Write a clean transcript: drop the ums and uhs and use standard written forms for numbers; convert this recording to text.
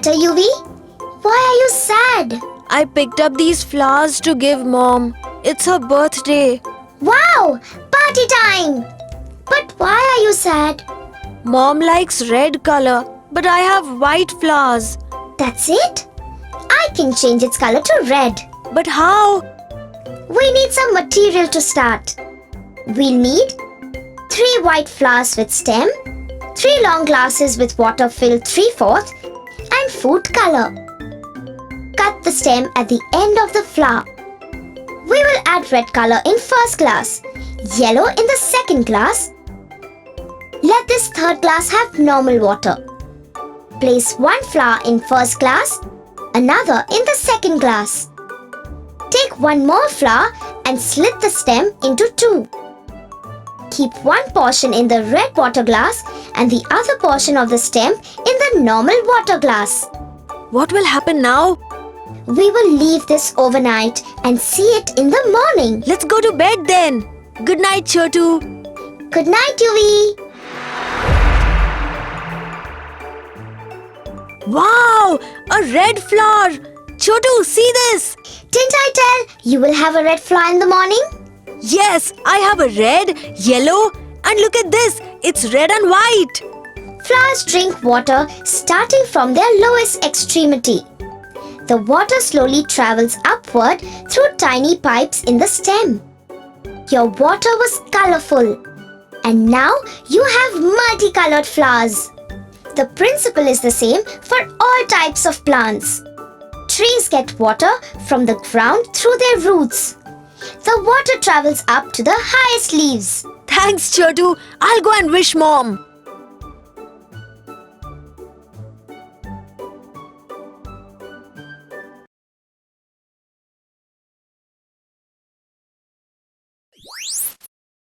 matter, Yuvi? Why are you sad? I picked up these flowers to give Mom. It's her birthday. Wow! Party time! But why are you sad? Mom likes red color, but I have white flowers. That's it? I can change its color to red. But how? We need some material to start. We'll need 3 white flowers with stem, 3 long glasses with water filled 3/4 and food color. Cut the stem at the end of the flower. We will add red color in first glass, yellow in the second glass. Let this third glass have normal water. Place 1 flower in first glass, another in the second glass. Take 1 more flower and slit the stem into 2. Keep 1 portion in the red water glass and the other portion of the stem in the normal water glass. What will happen now? We will leave this overnight and see it in the morning. Let's go to bed then. Good night, Chotu. Good night, Yuvi. Wow! A red flower! Chotu, see this! Didn't I tell you will have a red flower in the morning? Yes, I have a red, yellow, and look at this. It's red and white. Flowers drink water starting from their lowest extremity. The water slowly travels upward through tiny pipes in the stem. Your water was colorful, and now you have multicolored flowers. The principle is the same for all types of plants. Trees get water from the ground through their roots. The water travels up to the highest leaves. Thanks, Chotu. I'll go and wish Mom.